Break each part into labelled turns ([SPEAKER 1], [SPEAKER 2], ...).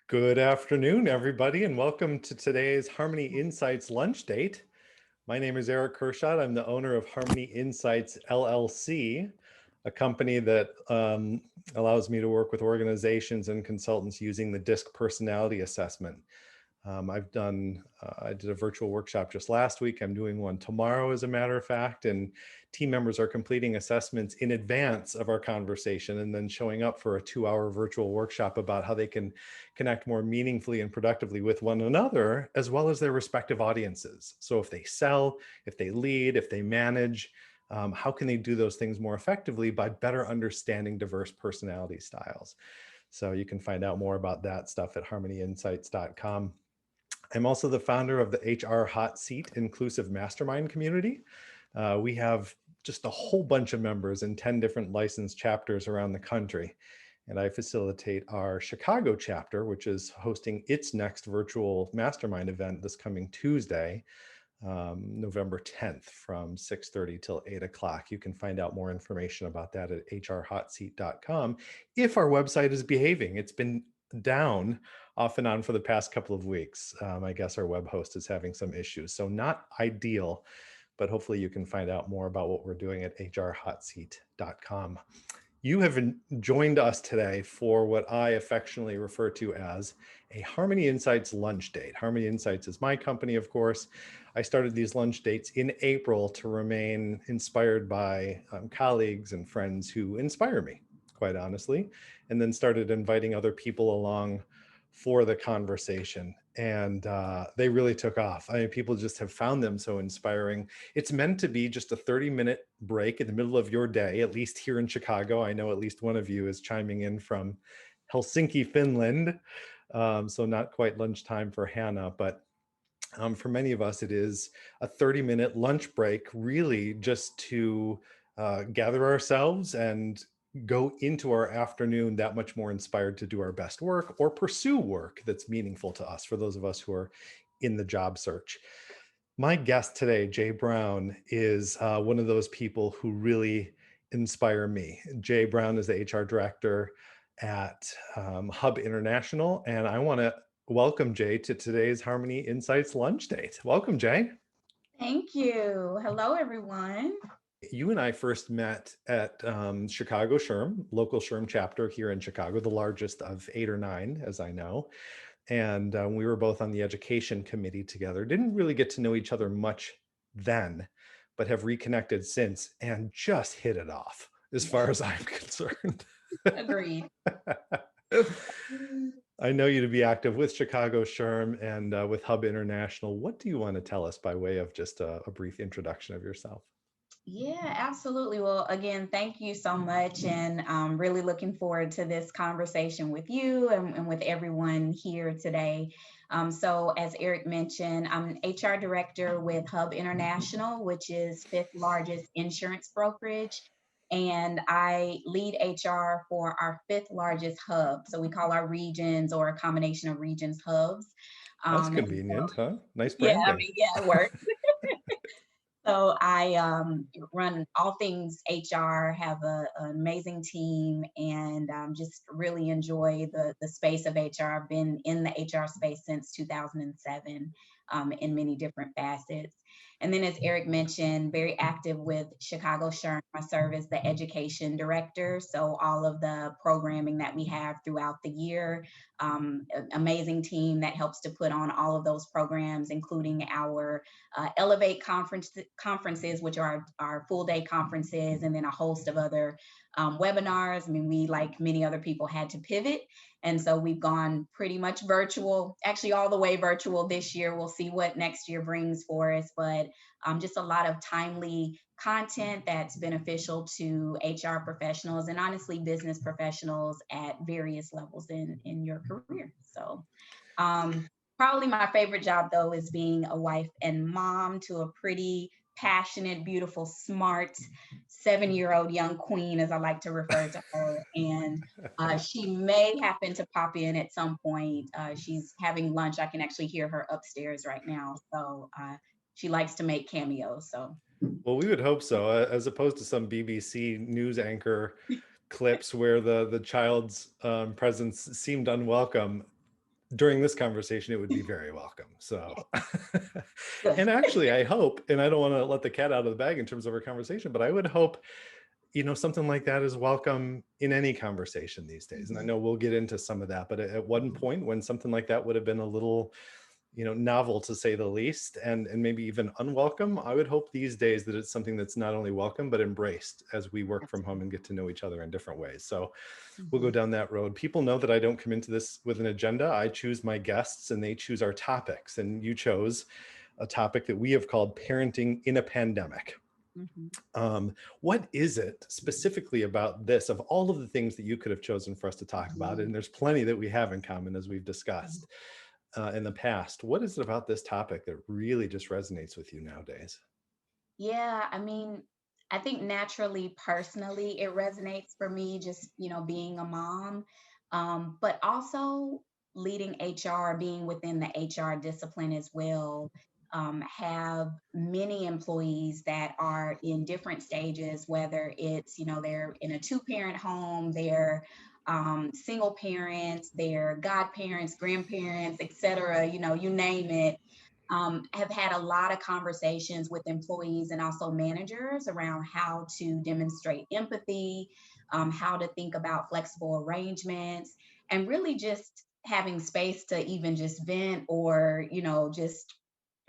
[SPEAKER 1] Good afternoon, everybody, and welcome to today's Harmony Insights lunch date. My name is Erich Kurschat. I'm the owner of Harmony Insights LLC, a company that allows me to work with organizations and consultants using the DISC personality assessment. I did a virtual workshop just last week. I'm doing one tomorrow, as a matter of fact, and team members are completing assessments in advance of our conversation and then showing up for a 2-hour virtual workshop about how they can connect more meaningfully and productively with one another, as well as their respective audiences. So if they sell, if they lead, if they manage, how can they do those things more effectively by better understanding diverse personality styles? So you can find out more about that stuff at harmonyinsights.com. I'm also the founder of the HR Hot Seat Inclusive Mastermind community. We have just a whole bunch of members in 10 different licensed chapters around the country. And I facilitate our Chicago chapter, which is hosting its next virtual mastermind event this coming Tuesday, November 10th from 6:30 till 8 o'clock. You can find out more information about that at hrhotseat.com if our website is behaving. It's been down off and on for the past couple of weeks. I guess our web host is having some issues, so not ideal, but hopefully you can find out more about what we're doing at hrhotseat.com. You have joined us today for what I affectionately refer to as a Harmony Insights lunch date. Harmony Insights is my company, of course. I started these lunch dates in April to remain inspired by colleagues and friends who inspire me, quite honestly, and then started inviting other people along for the conversation. And they really took off. I mean, people just have found them so inspiring. It's meant to be just a 30-minute break in the middle of your day, at least here in Chicago. I know at least one of you is chiming in from Helsinki, Finland. So not quite lunchtime for Hannah, but for many of us, it is a 30-minute lunch break, really just to gather ourselves and go into our afternoon that much more inspired to do our best work or pursue work that's meaningful to us, for those of us who are in the job search. My guest today, Jay Brown, is one of those people who really inspire me. Jay Brown is the HR director at Hub International, and I want to welcome Jay to today's Harmony Insights lunch date. Welcome, Jay.
[SPEAKER 2] Thank you. Hello, everyone.
[SPEAKER 1] You and I first met at Chicago SHRM, local SHRM chapter here in Chicago, the largest of 8 or 9, as I know. And we were both on the education committee together. Didn't really get to know each other much then, but have reconnected since and just hit it off as far as I'm concerned.
[SPEAKER 2] Agreed.
[SPEAKER 1] I know you to be active with Chicago SHRM and with Hub International. What do you want to tell us by way of just a brief introduction of yourself?
[SPEAKER 2] Yeah, absolutely. Well, again, thank you so much. And I'm really looking forward to this conversation with you and with everyone here today. So, as Eric mentioned, I'm an HR director with Hub International, which is fifth largest insurance brokerage. And I lead HR for our fifth largest hub. So we call our regions, or a combination of regions, hubs.
[SPEAKER 1] That's
[SPEAKER 2] And so,
[SPEAKER 1] convenient, huh? Nice
[SPEAKER 2] yeah, I
[SPEAKER 1] branding.
[SPEAKER 2] mean, yeah, it works. So I run all things HR, have an amazing team, and just really enjoy the space of HR. I've been in the HR space since 2007 in many different facets. And then, as Eric mentioned, very active with Chicago SHRM. I serve as the education director. So all of the programming that we have throughout the year, amazing team that helps to put on all of those programs, including our Elevate conferences, which are our full day conferences, and then a host of other webinars. I mean, we, like many other people, had to pivot. And so we've gone pretty much virtual, actually all the way virtual this year. We'll see what next year brings for us, but just a lot of timely content that's beneficial to HR professionals and honestly business professionals at various levels in your career. So probably my favorite job, though, is being a wife and mom to a pretty passionate, beautiful, smart 7-year-old young queen, as I like to refer to her. And she may happen to pop in at some point. She's having lunch. I can actually hear her upstairs right now. So she likes to make cameos. So
[SPEAKER 1] Well, we would hope so, as opposed to some BBC news anchor clips where the child's presence seemed unwelcome. during this conversation, it would be very welcome. So,
[SPEAKER 2] Good.
[SPEAKER 1] and actually, I hope, and I don't want to let the cat out of the bag in terms of our conversation, but I would hope, something like that is welcome in any conversation these days. And I
[SPEAKER 2] Mhm.
[SPEAKER 1] know we'll get into some of that, but at one point when something like that would have been a little, novel to say the least, and maybe even unwelcome, I would hope these days that it's something that's not only welcome, but embraced as we work from home
[SPEAKER 2] Absolutely.
[SPEAKER 1] and get to know each other in different ways. So we'll go
[SPEAKER 2] Mhm.
[SPEAKER 1] down that road. People know that I don't come into this with an agenda. I choose my guests and they choose our topics. And you chose a topic that we have called parenting in a pandemic.
[SPEAKER 2] Mhm.
[SPEAKER 1] What is it specifically about this, of all of the things that you could have chosen for us to talk about?
[SPEAKER 2] Mhm.
[SPEAKER 1] And there's plenty that we have in common as we've
[SPEAKER 2] Mhm.
[SPEAKER 1] discussed in the past. What is it about this topic that really just resonates with you nowadays?
[SPEAKER 2] Yeah, I mean, I think naturally, personally, it resonates for me just, being a mom, but also leading HR, being within the HR discipline as well. Have many employees that are in different stages, whether it's, they're in a two-parent home, they're single parents, they're godparents, grandparents, etc., you name it. Have had a lot of conversations with employees and also managers around how to demonstrate empathy, how to think about flexible arrangements, and really just having space to even just vent or, just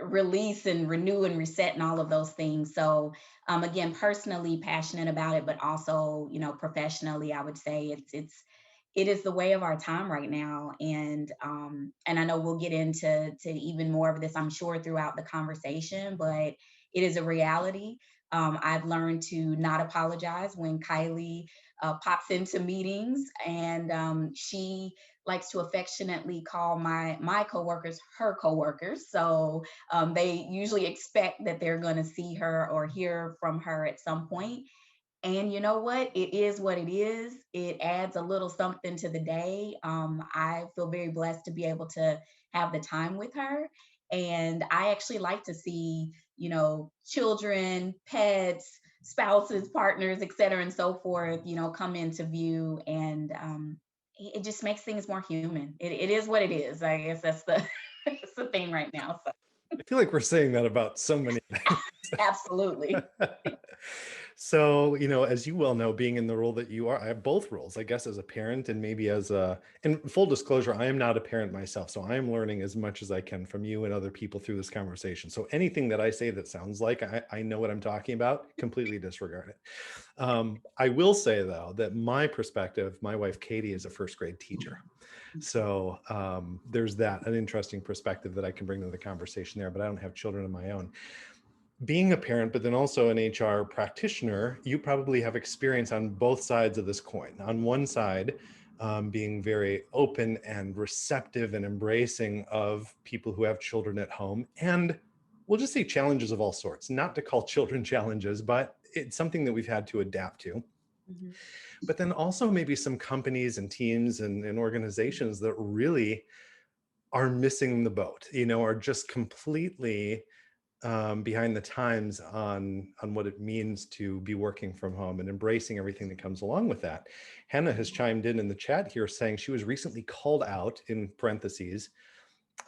[SPEAKER 2] release and renew and reset and all of those things. So, again, personally passionate about it, but also, professionally, I would say it is the way of our time right now. And I know we'll get into even more of this, I'm sure, throughout the conversation, but it is a reality. I've learned to not apologize when Kylie pops into meetings, and she likes to affectionately call my coworkers her coworkers. So they usually expect that they're going to see her or hear from her at some point. And you know what? It is what it is. It adds a little something to the day. I feel very blessed to be able to have the time with her. And I actually like to see, children, pets, spouses, partners, et cetera, and so forth, come into view. And it just makes things more human. It is what it is. I guess that's the, that's the thing right now. So,
[SPEAKER 1] I feel like we're saying that about so many things.
[SPEAKER 2] absolutely.
[SPEAKER 1] So, as you well know, being in the role that you are, I have both roles, I guess, as a parent and maybe and full disclosure, I am not a parent myself. So I am learning as much as I can from you and other people through this conversation. So anything that I say that sounds like I know what I'm talking about, completely disregard it. I will say, though, that my perspective, my wife, Katie, is a first grade teacher. So there's an interesting perspective that I can bring to the conversation there, but I don't have children of my own. Being a parent, but then also an HR practitioner, you probably have experience on both sides of this coin. On one side, being very open and receptive and embracing of people who have children at home, and we'll just say challenges of all sorts, not to call children challenges, but it's something that we've had to adapt to.
[SPEAKER 2] Mhm.
[SPEAKER 1] But then also maybe some companies and teams and organizations that really are missing the boat, are just completely behind the times on what it means to be working from home and embracing everything that comes along with that. Hannah has chimed in the chat here saying she was recently called out, in parentheses,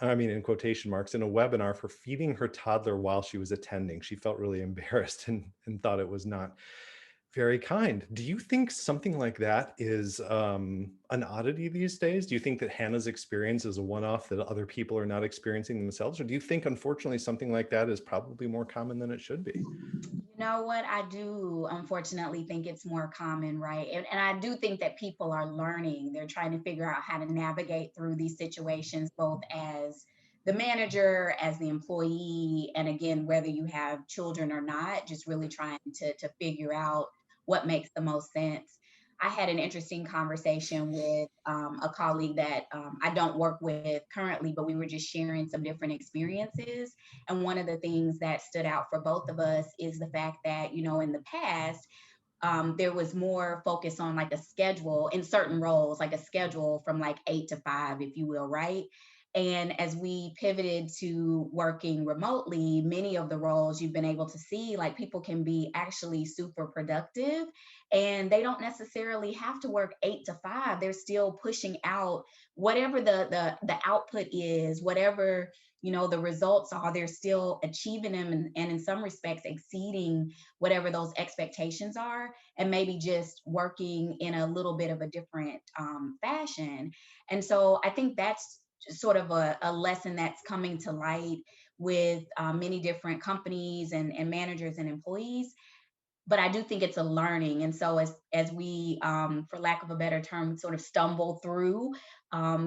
[SPEAKER 1] I mean in quotation marks, in a webinar for feeding her toddler while she was attending. She felt really embarrassed and thought it was not very kind. Do you think something like that is an oddity these days? Do you think that Hannah's experience is a one-off that other people are not experiencing themselves? Or do you think, unfortunately, something like that is probably more common than it should be?
[SPEAKER 2] You know what? I do unfortunately think it's more common, right? And I do think that people are learning. They're trying to figure out how to navigate through these situations, both as the manager, as the employee, and again, whether you have children or not, just really trying to figure out what makes the most sense. I had an interesting conversation with a colleague that I don't work with currently, but we were just sharing some different experiences. And one of the things that stood out for both of us is the fact that, in the past, there was more focus on like a schedule in certain roles, like a schedule from like 8 to 5, if you will, right? And as we pivoted to working remotely, many of the roles you've been able to see, like people can be actually super productive and they don't necessarily have to work 8 to 5. They're still pushing out whatever the output is, whatever the results are, they're still achieving them and in some respects exceeding whatever those expectations are, and maybe just working in a little bit of a different fashion. And so I think that's sort of a lesson that's coming to light with many different companies and managers and employees. But I do think it's a learning. And so as we, for lack of a better term, sort of stumble through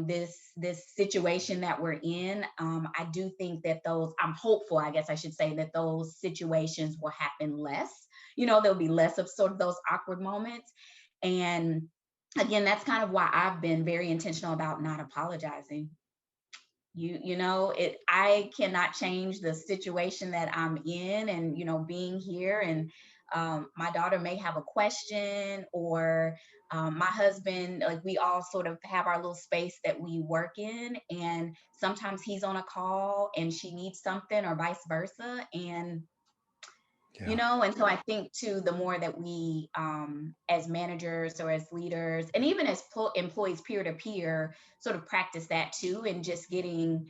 [SPEAKER 2] this situation that we're in, I do think that those, I'm hopeful, I guess I should say, that those situations will happen less. There'll be less of sort of those awkward moments. And again, that's kind of why I've been very intentional about not apologizing. It, I cannot change the situation that I'm in, and being here, and my daughter may have a question, or my husband, like, we all sort of have our little space that we work in, and sometimes he's on a call and she needs something, or vice versa.
[SPEAKER 1] Yeah.
[SPEAKER 2] And so I think too, the more that we, as managers or as leaders, and even as employees peer to peer, sort of practice that too, and just getting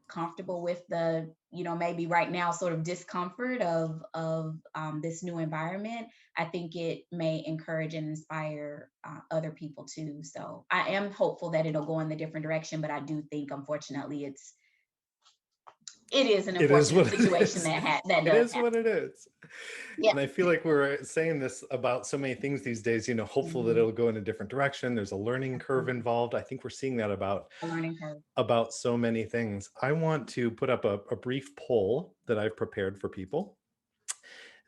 [SPEAKER 2] comfortable with the, maybe right now sort of discomfort of this new environment. I think it may encourage and inspire other people too. So I am hopeful that it'll go in the different direction, but I do think, unfortunately, it is an
[SPEAKER 1] It is
[SPEAKER 2] unfortunate
[SPEAKER 1] what it
[SPEAKER 2] situation
[SPEAKER 1] is.
[SPEAKER 2] that
[SPEAKER 1] It
[SPEAKER 2] does
[SPEAKER 1] is
[SPEAKER 2] happen.
[SPEAKER 1] what it is.
[SPEAKER 2] Yeah.
[SPEAKER 1] And I feel like we're saying this about so many things these days, hopeful that
[SPEAKER 2] Mhm.
[SPEAKER 1] it'll go in a different direction. There's a learning curve
[SPEAKER 2] Absolutely.
[SPEAKER 1] involved. I think we're seeing that
[SPEAKER 2] A learning curve.
[SPEAKER 1] about so many things. I want to put up a brief poll that I've prepared for people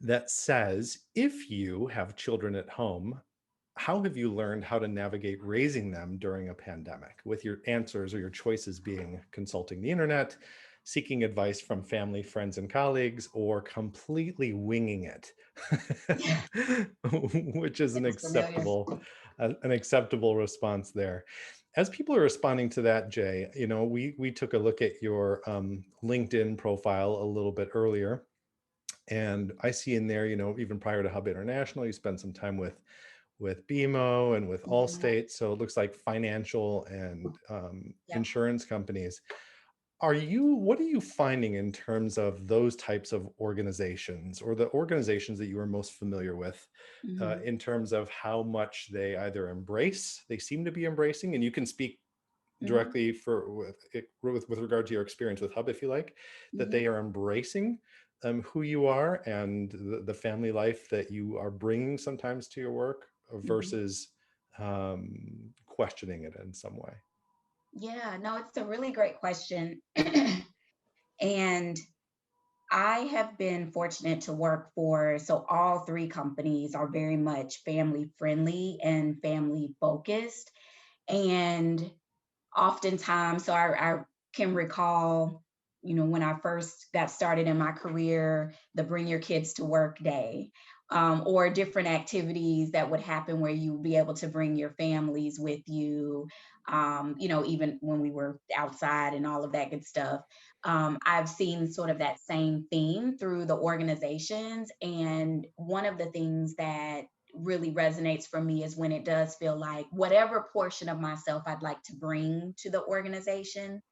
[SPEAKER 1] that says, if you have children at home, how have you learned how to navigate raising them during a pandemic? With your answers or your choices being consulting the internet, seeking advice from family, friends, and colleagues, or completely winging it,
[SPEAKER 2] Yeah,
[SPEAKER 1] which is
[SPEAKER 2] it's familiar.
[SPEAKER 1] an acceptable response there. As people are responding to that, Jay, we took a look at your LinkedIn profile a little bit earlier, and I see in there, even prior to Hub International, you spent some time with BMO and with
[SPEAKER 2] Mhm.
[SPEAKER 1] Allstate. So it looks like financial and
[SPEAKER 2] Yep.
[SPEAKER 1] insurance companies. What are you finding in terms of those types of organizations, or the organizations that you are most familiar with,
[SPEAKER 2] Mhm.
[SPEAKER 1] in terms of how much they seem to be embracing, and you can speak
[SPEAKER 2] Mhm.
[SPEAKER 1] directly with regard to your experience with Hub, if you like, that
[SPEAKER 2] Mhm.
[SPEAKER 1] they are embracing who you are and the family life that you are bringing sometimes to your work,
[SPEAKER 2] Mhm.
[SPEAKER 1] versus questioning it in some way.
[SPEAKER 2] Yeah, no, it's a really great question. And I have been fortunate to work for, so all three companies are very much family friendly and family focused. And oftentimes, so I can recall, when I first got started in my career, the bring your kids to work day, or different activities that would happen where you would be able to bring your families with you, even when we were outside and all of that good stuff. I've seen sort of that same theme through the organizations. And one of the things that really resonates for me is when it does feel like whatever portion of myself I'd like to bring to the organization,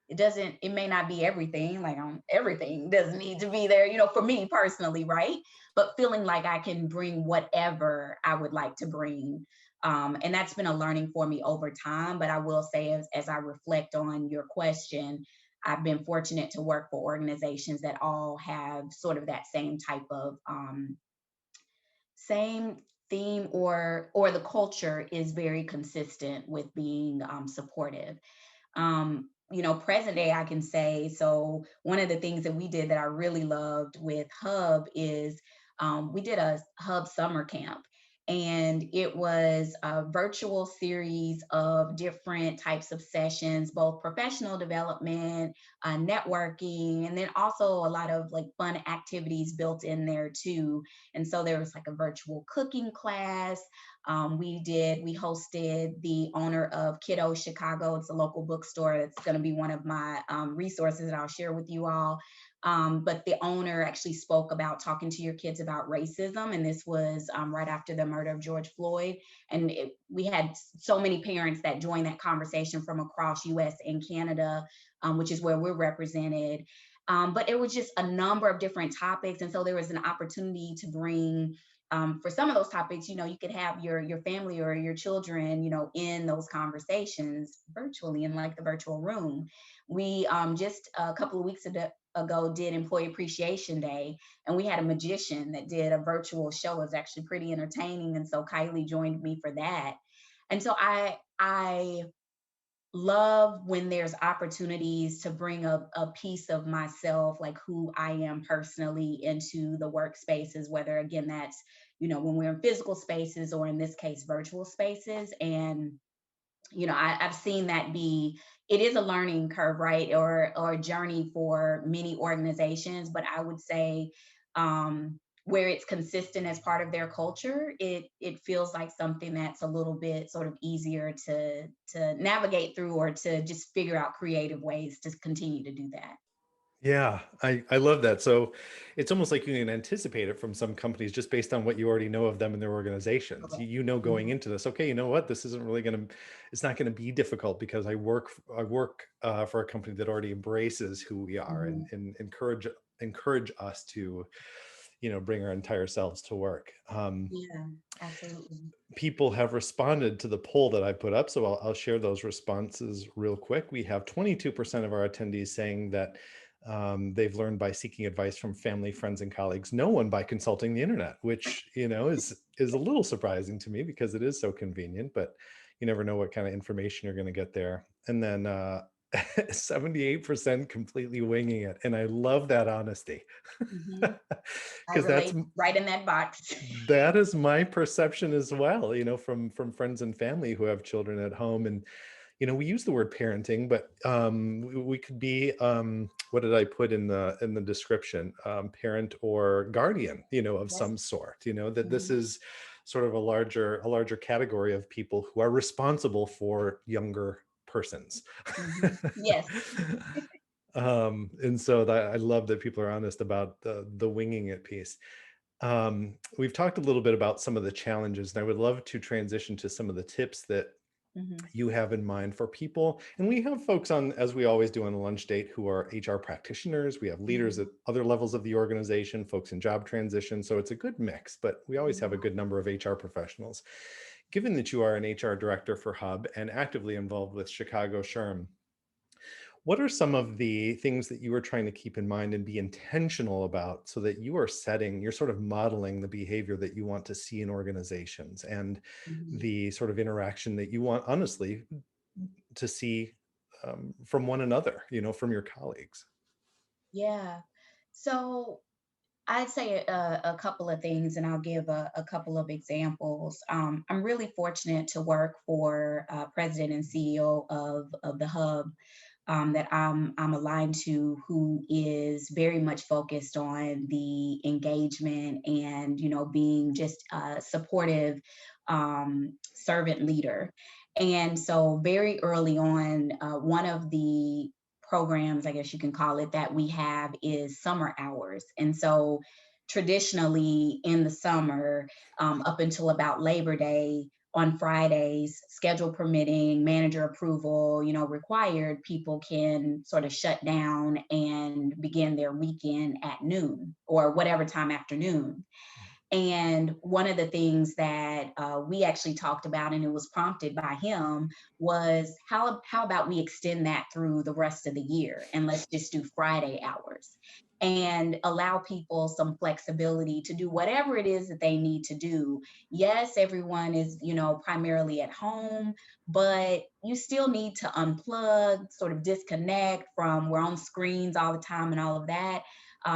[SPEAKER 2] it may not be everything, like, everything doesn't need to be there, for me personally, right? But feeling like I can bring whatever I would like to bring. And that's been a learning for me over time. But I will say, as I reflect on your question, I've been fortunate to work for organizations that all have sort of that same type of same theme, or the culture is very consistent with being supportive. Present day, I can say, so one of the things that we did that I really loved with Hub is, we did a Hub summer camp. And it was a virtual series of different types of sessions, both professional development, networking, and then also a lot of like fun activities built in there too. And so there was like a virtual cooking class. We hosted the owner of Kiddo Chicago. It's a local bookstore. That's going to be one of my resources that I'll share with you all. But the owner actually spoke about talking to your kids about racism. And this was right after the murder of George Floyd. And we had so many parents that joined that conversation from across US and Canada, which is where we're represented. But it was just a number of different topics. And so there was an opportunity to bring for some of those topics, you could have your family or your children, in those conversations virtually in like the virtual room. We just a couple of weeks ago did Employee Appreciation Day, and we had a magician that did a virtual show. It was actually pretty entertaining, and so Kylie joined me for that. And so I love when there's opportunities to bring a piece of myself, like who I am personally, into the workspaces, whether again that's when we're in physical spaces or in this case virtual spaces. And I've seen that it is a learning curve, right? Or a journey for many organizations, but I would say where it's consistent as part of their culture, it feels like something that's a little bit sort of easier to navigate through, or to just figure out creative ways to continue to do that.
[SPEAKER 1] Yeah, I love that. So it's almost like you can anticipate it from some companies just based on what you already know of them and their organizations.
[SPEAKER 2] Correct.
[SPEAKER 1] You know going
[SPEAKER 2] Mhm.
[SPEAKER 1] into this, okay, you know what, this isn't really going to, it's not going to be difficult because I work for a company that already embraces who we are and,
[SPEAKER 2] Mhm.
[SPEAKER 1] and encourage us to, bring our entire selves to work.
[SPEAKER 2] Yeah, absolutely.
[SPEAKER 1] People have responded to the poll that I put up. So I'll share those responses real quick. We have 22% of our attendees saying that they've learned by seeking advice from family, friends, and colleagues. No one by consulting the internet, which is a little surprising to me because it is so convenient. But you never know what kind of information you're going to get there. And then 78% completely winging it, and I love that honesty
[SPEAKER 2] Mhm. I
[SPEAKER 1] because that's
[SPEAKER 2] relate right in that box.
[SPEAKER 1] that is my perception as well, from friends and family who have children at home. And we use the word parenting, but we could be, what did I put in the description, parent or guardian, of
[SPEAKER 2] Yes.
[SPEAKER 1] some sort, that this
[SPEAKER 2] Mhm.
[SPEAKER 1] is sort of a larger category of people who are responsible for younger persons.
[SPEAKER 2] Mhm. Yes.
[SPEAKER 1] And so that I love that people are honest about the winging it piece. We've talked a little bit about some of the challenges, and I would love to transition to some of the tips that
[SPEAKER 2] Mhm.
[SPEAKER 1] you have in mind for people. And we have folks on, as we always do on the lunch date, who are HR practitioners. We have leaders
[SPEAKER 2] Mhm.
[SPEAKER 1] at other levels of the organization, folks in job transition. So it's a good mix, but we always have a
[SPEAKER 2] Mhm.
[SPEAKER 1] good number of HR professionals. Given that you are an HR director for Hub and actively involved with Chicago SHRM, what are some of the things that you are trying to keep in mind and be intentional about so that you're sort of modeling the behavior that you want to see in organizations and
[SPEAKER 2] Mhm.
[SPEAKER 1] the sort of interaction that you want, honestly, to see from one another, from your colleagues?
[SPEAKER 2] Yeah. So I'd say a couple of things, and I'll give a couple of examples. I'm really fortunate to work for President and CEO of the Hub, that I'm aligned to, who is very much focused on the engagement and being just a supportive servant leader. And so very early on, one of the programs, I guess you can call it, that we have is summer hours. And so traditionally in the summer, up until about Labor Day, on Fridays, schedule permitting, manager approval, required, people can sort of shut down and begin their weekend at noon or whatever time afternoon. And one of the things that we actually talked about, and it was prompted by him, was how about we extend that through the rest of the year, and let's just do Friday hours and allow people some flexibility to do whatever it is that they need to do. Yes, everyone is, primarily at home, but you still need to unplug, sort of disconnect from, we're on screens all the time and all of that.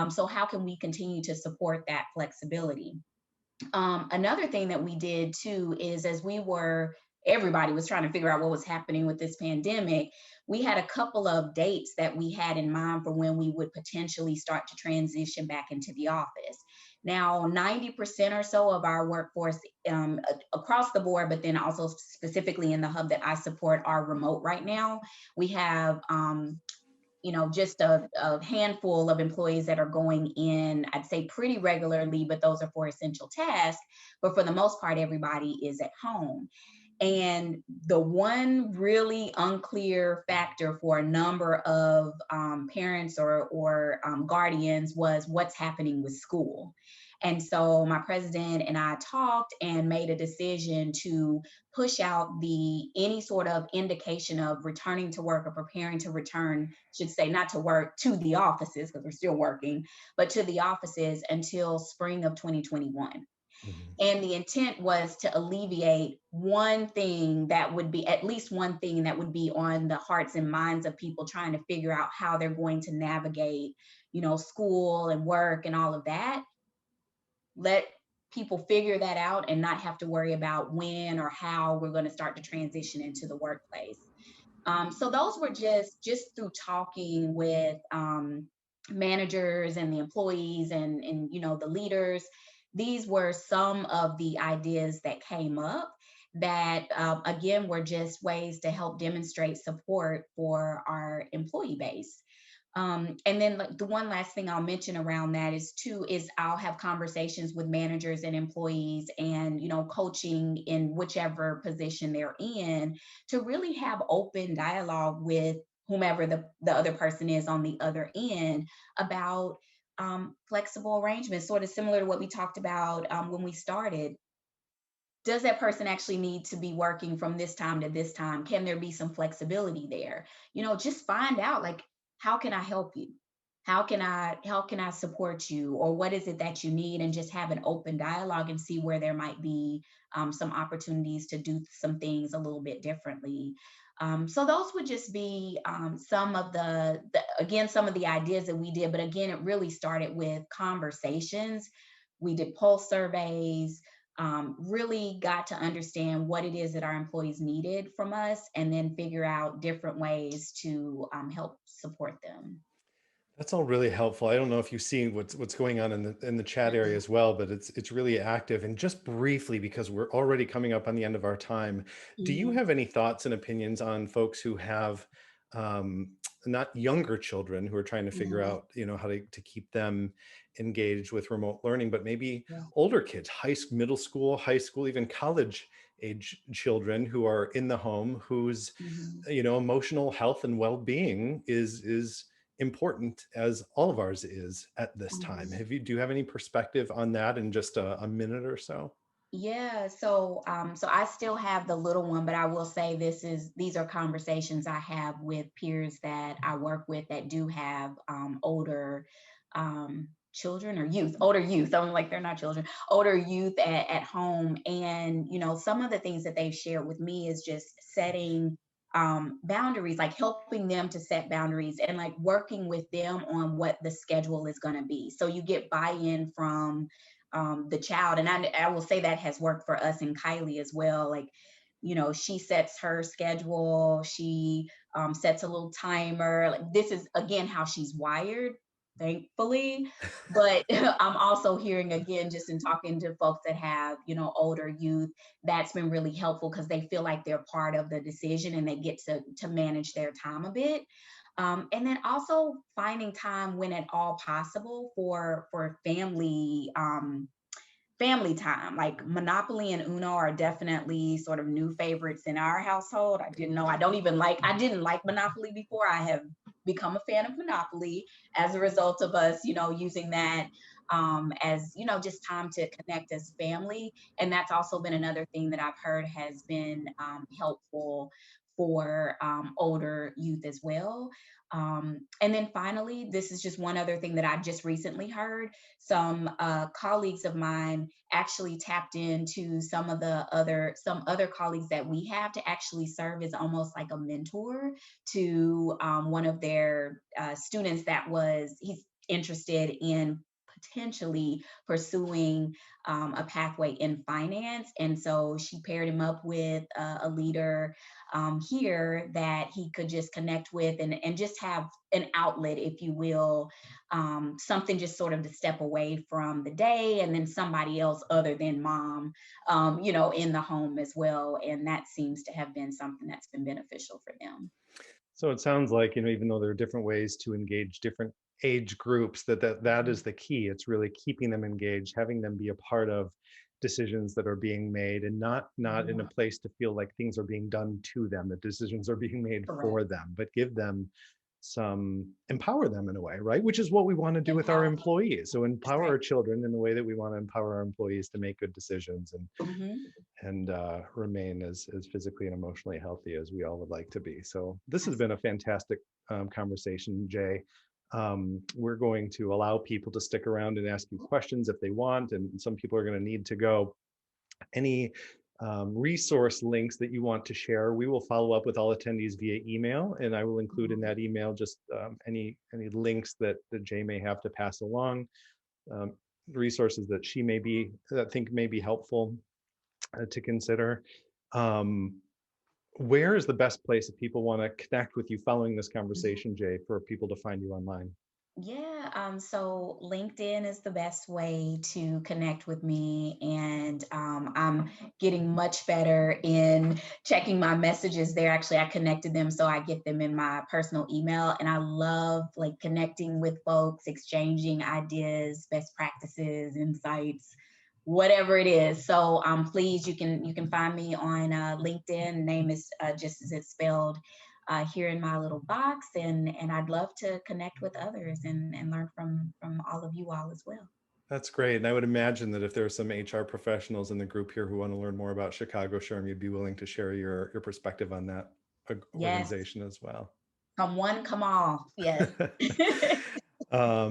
[SPEAKER 2] So how can we continue to support that flexibility? Another thing that we did too is everybody was trying to figure out what was happening with this pandemic. We had a couple of dates that we had in mind for when we would potentially start to transition back into the office. Now, 90% or so of our workforce across the board, but then also specifically in the hub that I support, are remote right now. We have just a handful of employees that are going in, I'd say pretty regularly, but those are for essential tasks. But for the most part, everybody is at home. And the one really unclear factor for a number of parents or guardians was what's happening with school. And so my president and I talked and made a decision to push out the any sort of indication of returning to work or preparing to return, should say, not to work, to the offices, because we're still working, but to the offices until spring of 2021.
[SPEAKER 1] Mhm.
[SPEAKER 2] And the intent was to alleviate one thing that would be, at least one thing that would be on the hearts and minds of people trying to figure out how they're going to navigate, school and work and all of that. Let people figure that out and not have to worry about when or how we're going to start to transition into the workplace. So those were just through talking with managers and the employees and the leaders. These were some of the ideas that came up that again were just ways to help demonstrate support for our employee base. And then like, the one last thing I'll mention around that is I'll have conversations with managers and employees and coaching in whichever position they're in, to really have open dialogue with whomever the other person is on the other end about flexible arrangements, sort of similar to what we talked about when we started. Does that person actually need to be working from this time to this time? Can there be some flexibility there? Just find out, like, how can I help you? How can I support you? Or what is it that you need? And just have an open dialogue and see where there might be some opportunities to do some things a little bit differently. So those would just be some of again, some of the ideas that we did. But again, it really started with conversations. We did pulse surveys, really got to understand what it is that our employees needed from us, and then figure out different ways to help support them.
[SPEAKER 1] That's all really helpful. I don't know if you've seen what's going on in the chat area as well, but it's really active. And just briefly, because we're already coming up on the end of our time, do you
[SPEAKER 2] Mhm.
[SPEAKER 1] have any thoughts and opinions on folks who have um, not younger children who are trying to figure
[SPEAKER 2] Mhm.
[SPEAKER 1] out, how to keep them engaged with remote learning, but maybe
[SPEAKER 2] Yeah.
[SPEAKER 1] older kids, middle school, high school, even college age children who are in the home, whose
[SPEAKER 2] Mhm.
[SPEAKER 1] emotional health and well-being is important as all of ours is at this time.
[SPEAKER 2] Mhm.
[SPEAKER 1] Do you have any perspective on that in just a minute or so?
[SPEAKER 2] Yeah, so I still have the little one, but I will say these are conversations I have with peers that I work with that do have older children or youth, older youth. I'm like, they're not children, older youth at home. And some of the things that they've shared with me is just setting boundaries, like helping them to set boundaries and like working with them on what the schedule is going to be. So you get buy-in from the child. And I will say that has worked for us and Kylie as well. Like, she sets her schedule, she sets a little timer. Like, this is, again, how she's wired, thankfully. But I'm also hearing, again, just in talking to folks that have, older youth, that's been really helpful because they feel like they're part of the decision and they get to manage their time a bit. And then also finding time when at all possible for family time. Like Monopoly and Uno are definitely sort of new favorites in our household. I didn't like Monopoly before. I have become a fan of Monopoly as a result of us, using that as, just time to connect as family. And that's also been another thing that I've heard has been helpful for older youth as well. And then finally, this is just one other thing that I just recently heard. Some colleagues of mine actually tapped into some other colleagues that we have to actually serve as almost like a mentor to one of their students that was he's interested in potentially pursuing a pathway in finance. And so she paired him up with a leader here that he could just connect with and just have an outlet, if you will, something just sort of to step away from the day, and then somebody else other than mom, in the home as well. And that seems to have been something that's been beneficial for them.
[SPEAKER 1] So it sounds like, even though there are different ways to engage different age groups, that is the key. It's really keeping them engaged, having them be a part of decisions that are being made, and not in a
[SPEAKER 2] Mhm.
[SPEAKER 1] place to feel like things are being done to them, that decisions are being made
[SPEAKER 2] Correct.
[SPEAKER 1] for them, but give them empower them in a way, right? Which is what we want to do with our
[SPEAKER 2] Empower.
[SPEAKER 1] employees. So
[SPEAKER 2] That's
[SPEAKER 1] empower
[SPEAKER 2] right.
[SPEAKER 1] our children in the way that we want to empower our employees to make good decisions,
[SPEAKER 2] Hmm.
[SPEAKER 1] and remain as physically and emotionally healthy as we all would like to be. So this has been a
[SPEAKER 2] Absolutely.
[SPEAKER 1] fantastic conversation, Jay. We're going to allow people to stick around and ask you questions if they want, and some people are going to need to go. Any resource links that you want to share, we will follow up with all attendees via email, and I will include in that email just any links that Jay may have to pass along, um, resources that she may be that think may be helpful to consider. Um, where is the best place if people want to connect with you following this conversation, Jay, for people to find you online?
[SPEAKER 2] Yeah, so LinkedIn is the best way to connect with me, and I'm getting much better in checking my messages there. Actually, I connected them so I get them in my personal email, and I love like connecting with folks, exchanging ideas, best practices, insights, whatever it is. So please, you can find me on LinkedIn. Name is just as it's spelled here in my little box, and I'd love to connect with others and learn from all of you all as well.
[SPEAKER 1] That's great. And I would imagine that if there are some HR professionals in the group here who want to learn more about Chicago SHRM, you'd be willing to share your perspective on that
[SPEAKER 2] Yes,
[SPEAKER 1] organization as well.
[SPEAKER 2] come one, come all. Yes.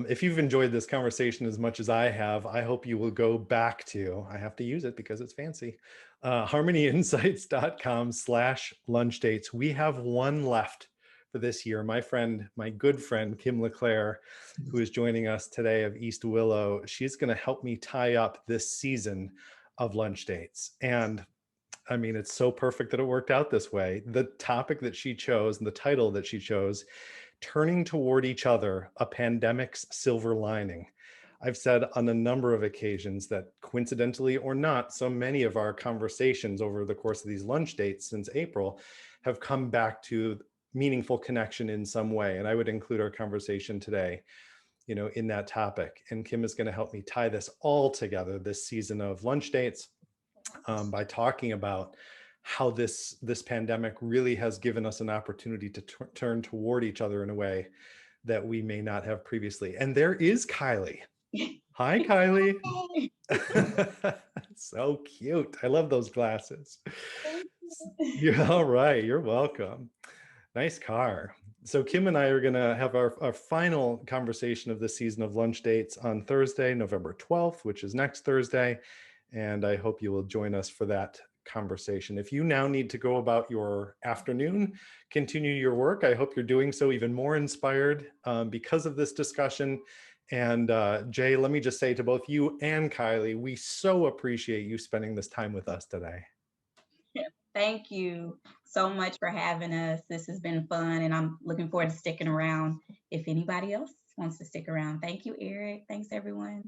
[SPEAKER 1] If you've enjoyed this conversation as much as I have, I hope you will go back to, I have to use it because it's fancy, harmonyinsights.com/lunch dates. We have one left for this year. My good friend, Kim LeClaire, who is joining us today of East Willow, she's going to help me tie up this season of lunch dates. And I mean, it's so perfect that it worked out this way. The topic that she chose and the title that she chose, Turning Toward Each Other, A Pandemic's Silver Lining. I've said on a number of occasions that, coincidentally or not, so many of our conversations over the course of these lunch dates since April have come back to meaningful connection in some way. And I would include our conversation today, in that topic. And Kim is going to help me tie this all together this season of lunch dates, by talking about how this pandemic really has given us an opportunity to turn toward each other in a way that we may not have previously. And there is Kylie. Hi, Kylie. So cute. I love those glasses. You're all right. You're welcome. Nice car. So Kim and I are going to have our final conversation of this season of lunch dates on Thursday, November 12th, which is next Thursday. And I hope you will join us for that conversation. If you now need to go about your afternoon, continue your work, I hope you're doing so even more inspired because of this discussion. And Jay, let me just say to both you and Kylie, we so appreciate you spending this time with us today.
[SPEAKER 2] Thank you so much for having us. This has been fun, and I'm looking forward to sticking around if anybody else wants to stick around. Thank you, Eric. Thanks, everyone.